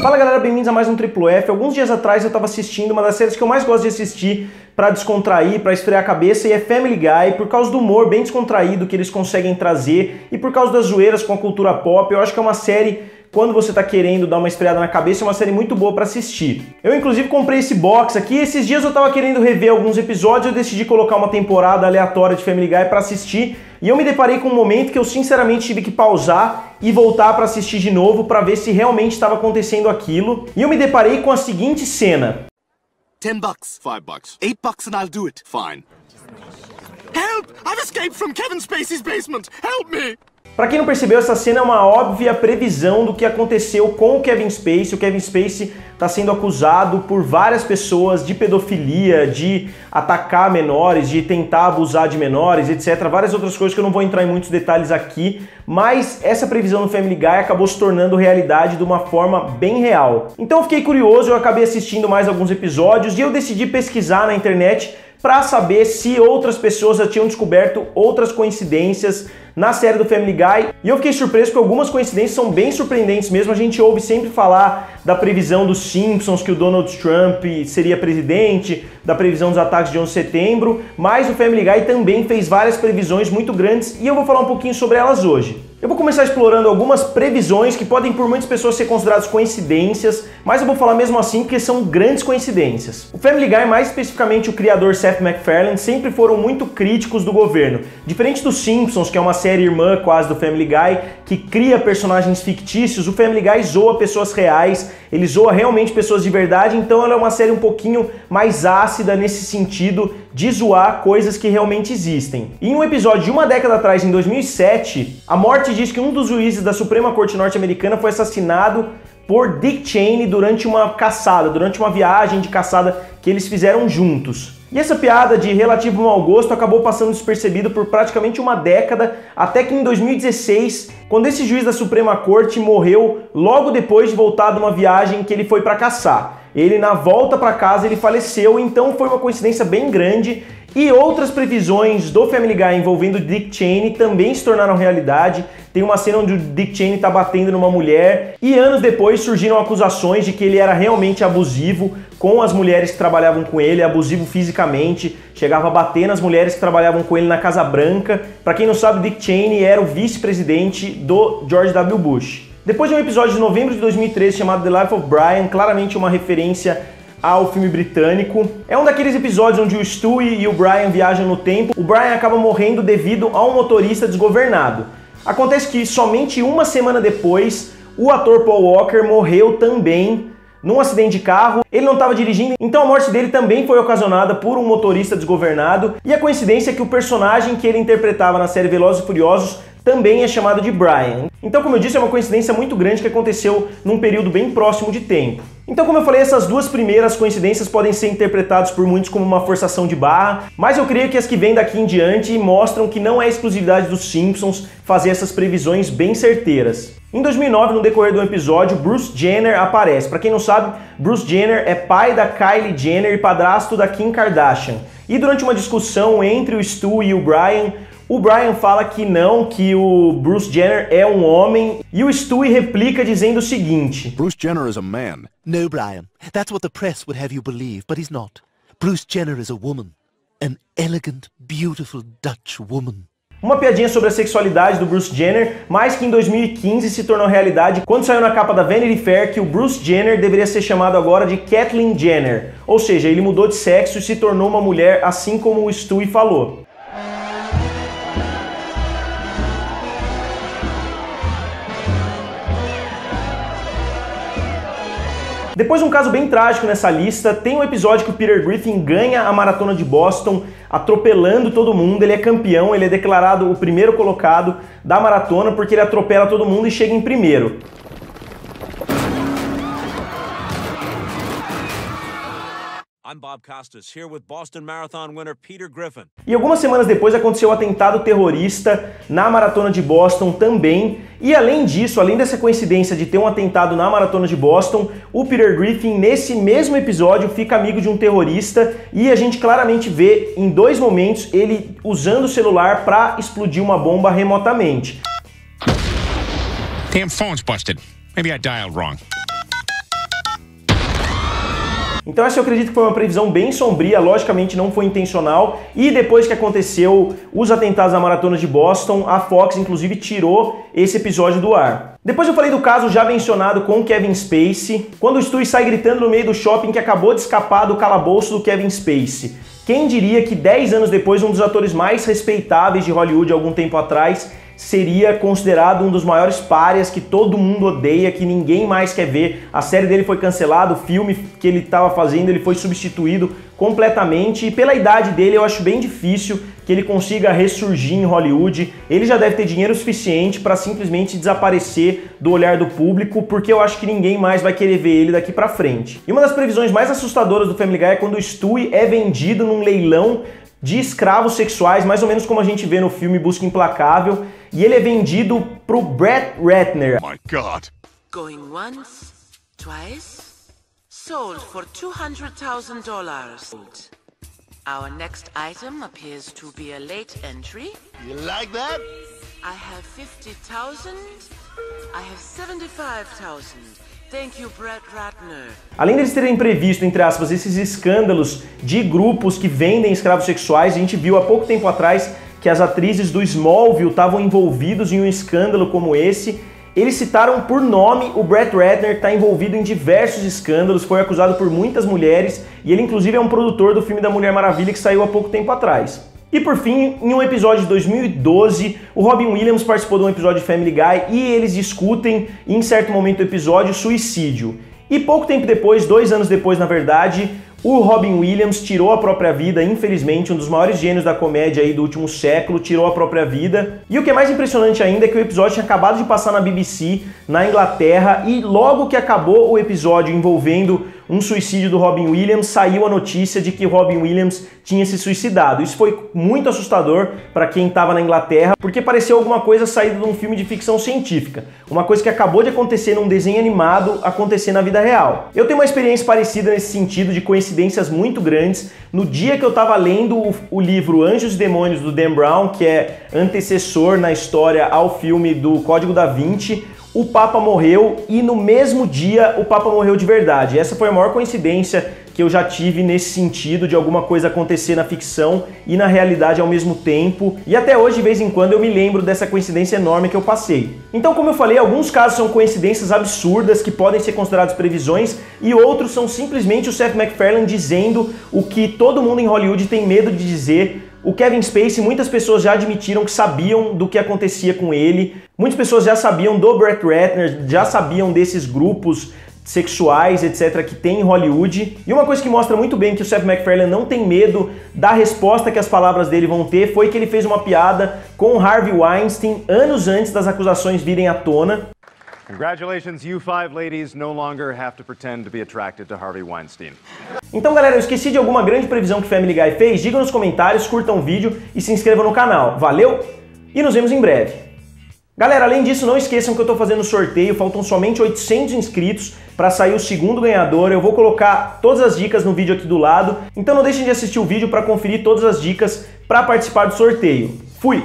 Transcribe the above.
Fala galera, bem-vindos a mais um Triplo F. Alguns dias atrás eu tava assistindo uma das séries que eu mais gosto de assistir pra descontrair, pra esfriar a cabeça, e é Family Guy, por causa do humor bem descontraído que eles conseguem trazer e por causa das zoeiras com a cultura pop. Eu acho que é uma série, quando você tá querendo dar uma esfriada na cabeça, é uma série muito boa pra assistir. Eu inclusive comprei esse box aqui, esses dias eu tava querendo rever alguns episódios, eu decidi colocar uma temporada aleatória de Family Guy pra assistir, e eu me deparei com um momento que eu sinceramente tive que pausar e voltar pra assistir de novo pra ver se realmente estava acontecendo aquilo. E eu me deparei com a seguinte cena. $10, $5, $8 and I'll do it. Fine. Help! I've escaped from Kevin Spacey's basement. Help me! Pra quem não percebeu, essa cena é uma óbvia previsão do que aconteceu com o Kevin Spacey. O Kevin Spacey está sendo acusado por várias pessoas de pedofilia, de atacar menores, de tentar abusar de menores, etc. Várias outras coisas que eu não vou entrar em muitos detalhes aqui, mas essa previsão do Family Guy acabou se tornando realidade de uma forma bem real. Então eu fiquei curioso, eu acabei assistindo mais alguns episódios e eu decidi pesquisar na internet para saber se outras pessoas já tinham descoberto outras coincidências na série do Family Guy. E eu fiquei surpreso porque algumas coincidências são bem surpreendentes mesmo. A gente ouve sempre falar da previsão dos Simpsons que o Donald Trump seria presidente, da previsão dos ataques de 11 de setembro, mas o Family Guy também fez várias previsões muito grandes e eu vou falar um pouquinho sobre elas hoje. Eu vou começar explorando algumas previsões que podem por muitas pessoas ser consideradas coincidências, mas eu vou falar mesmo assim porque são grandes coincidências. O Family Guy, mais especificamente o criador Seth MacFarlane, sempre foram muito críticos do governo. Diferente dos Simpsons, que é uma série irmã quase do Family Guy, que cria personagens fictícios, o Family Guy zoa pessoas reais, ele zoa realmente pessoas de verdade, então ela é uma série um pouquinho mais ácida nesse sentido de zoar coisas que realmente existem. E em um episódio de uma década atrás, em 2007, a morte diz que um dos juízes da Suprema Corte norte-americana foi assassinado por Dick Cheney durante uma caçada, durante uma viagem de caçada que eles fizeram juntos. E essa piada de relativo mau gosto acabou passando despercebido por praticamente uma década, até que em 2016, quando esse juiz da Suprema Corte morreu logo depois de voltar de uma viagem que ele foi para caçar. Ele, na volta para casa, ele faleceu, então foi uma coincidência bem grande. E outras previsões do Family Guy envolvendo Dick Cheney também se tornaram realidade. Tem uma cena onde o Dick Cheney tá batendo numa mulher e anos depois surgiram acusações de que ele era realmente abusivo com as mulheres que trabalhavam com ele, abusivo fisicamente, chegava a bater nas mulheres que trabalhavam com ele na Casa Branca. Pra quem não sabe, Dick Cheney era o vice-presidente do George W. Bush. Depois de um episódio de novembro de 2013 chamado The Life of Brian, claramente uma referência ao filme britânico. É um daqueles episódios onde o Stewie e o Brian viajam no tempo. O Brian acaba morrendo devido a um motorista desgovernado. Acontece que somente uma semana depois, o ator Paul Walker morreu também num acidente de carro. Ele não estava dirigindo, então a morte dele também foi ocasionada por um motorista desgovernado. E a coincidência é que o personagem que ele interpretava na série Velozes e Furiosos também é chamado de Brian. Então, como eu disse, é uma coincidência muito grande que aconteceu num período bem próximo de tempo. Então, como eu falei, essas duas primeiras coincidências podem ser interpretadas por muitos como uma forçação de barra, mas eu creio que as que vêm daqui em diante mostram que não é exclusividade dos Simpsons fazer essas previsões bem certeiras. Em 2009, no decorrer do episódio, Bruce Jenner aparece. Para quem não sabe, Bruce Jenner é pai da Kylie Jenner e padrasto da Kim Kardashian. E durante uma discussão entre o Stu e o Brian fala que não, que o Bruce Jenner é um homem, e o Stewie replica dizendo o seguinte: Bruce Jenner is a man. No, Brian. That's what the press would have you believe, but he's not. Bruce Jenner is a woman. An elegant, beautiful Dutch woman. Uma piadinha sobre a sexualidade do Bruce Jenner, mas que em 2015 se tornou realidade quando saiu na capa da Vanity Fair que o Bruce Jenner deveria ser chamado agora de Caitlyn Jenner. Ou seja, ele mudou de sexo e se tornou uma mulher, assim como o Stewie falou. Depois, um caso bem trágico nessa lista, tem um episódio que o Peter Griffin ganha a maratona de Boston, atropelando todo mundo. Ele é campeão, ele é declarado o primeiro colocado da maratona porque ele atropela todo mundo e chega em primeiro. I'm Bob Costas, here with Boston Marathon winner Peter Griffin. E algumas semanas depois aconteceu o atentado terrorista na Maratona de Boston também. E além disso, além dessa coincidência de ter um atentado na Maratona de Boston, o Peter Griffin, nesse mesmo episódio, fica amigo de um terrorista e a gente claramente vê em dois momentos ele usando o celular para explodir uma bomba remotamente. Damn phone's busted. Maybe I dialed wrong. Então essa eu acredito que foi uma previsão bem sombria, logicamente não foi intencional, e depois que aconteceu os atentados à Maratona de Boston, a Fox inclusive tirou esse episódio do ar. Depois eu falei do caso já mencionado com Kevin Spacey, quando o Stu sai gritando no meio do shopping que acabou de escapar do calabouço do Kevin Spacey. Quem diria que 10 anos depois, um dos atores mais respeitáveis de Hollywood algum tempo atrás seria considerado um dos maiores párias que todo mundo odeia, que ninguém mais quer ver. A série dele foi cancelada, o filme que ele estava fazendo ele foi substituído completamente, e pela idade dele eu acho bem difícil que ele consiga ressurgir em Hollywood. Ele já deve ter dinheiro suficiente para simplesmente desaparecer do olhar do público, porque eu acho que ninguém mais vai querer ver ele daqui para frente. E uma das previsões mais assustadoras do Family Guy é quando o Stewie é vendido num leilão de escravos sexuais, mais ou menos como a gente vê no filme Busca Implacável, e ele é vendido pro Brett Ratner. My God. Going once, twice, sold for $200,000. Our next item appears to be a late entry. You like that? I have 50,000. I have 75,000. Thank you, Brett Ratner. Além deles terem previsto, entre aspas, esses escândalos de grupos que vendem escravos sexuais, a gente viu há pouco tempo atrás que as atrizes do Smallville estavam envolvidos em um escândalo como esse. Eles citaram por nome o Brett Ratner, está envolvido em diversos escândalos, foi acusado por muitas mulheres, e ele inclusive é um produtor do filme da Mulher Maravilha que saiu há pouco tempo atrás. E por fim, em um episódio de 2012, o Robin Williams participou de um episódio de Family Guy e eles discutem, em certo momento do episódio, suicídio. E pouco tempo depois, 2 anos depois na verdade, o Robin Williams tirou a própria vida, infelizmente, um dos maiores gênios da comédia aí do último século, tirou a própria vida. E o que é mais impressionante ainda é que o episódio tinha acabado de passar na BBC, na Inglaterra, e logo que acabou o episódio envolvendo um suicídio do Robin Williams, saiu a notícia de que o Robin Williams tinha se suicidado. Isso foi muito assustador para quem estava na Inglaterra, porque pareceu alguma coisa saída de um filme de ficção científica. Uma coisa que acabou de acontecer num desenho animado, acontecer na vida real. Eu tenho uma experiência parecida nesse sentido, de coincidências muito grandes. No dia que eu estava lendo o livro Anjos e Demônios, do Dan Brown, que é antecessor na história ao filme do Código da Vinci, o Papa morreu, e no mesmo dia o Papa morreu de verdade. Essa foi a maior coincidência que eu já tive nesse sentido, de alguma coisa acontecer na ficção e na realidade ao mesmo tempo. E até hoje, de vez em quando, eu me lembro dessa coincidência enorme que eu passei. Então, como eu falei, alguns casos são coincidências absurdas que podem ser consideradas previsões, e outros são simplesmente o Seth MacFarlane dizendo o que todo mundo em Hollywood tem medo de dizer. O Kevin Spacey, muitas pessoas já admitiram que sabiam do que acontecia com ele. Muitas pessoas já sabiam do Brett Ratner, já sabiam desses grupos sexuais, etc., que tem em Hollywood. E uma coisa que mostra muito bem que o Seth MacFarlane não tem medo da resposta que as palavras dele vão ter foi que ele fez uma piada com Harvey Weinstein anos antes das acusações virem à tona. Congratulations, you 5 ladies no longer have to pretend to be attracted to Harvey Weinstein. Então, galera, eu esqueci de alguma grande previsão que Family Guy fez? Digam nos comentários, curtam o vídeo e se inscrevam no canal. Valeu e nos vemos em breve. Galera, além disso, não esqueçam que eu tô fazendo sorteio, faltam somente 800 inscritos para sair o segundo ganhador. Eu vou colocar todas as dicas no vídeo aqui do lado, então não deixem de assistir o vídeo para conferir todas as dicas para participar do sorteio. Fui!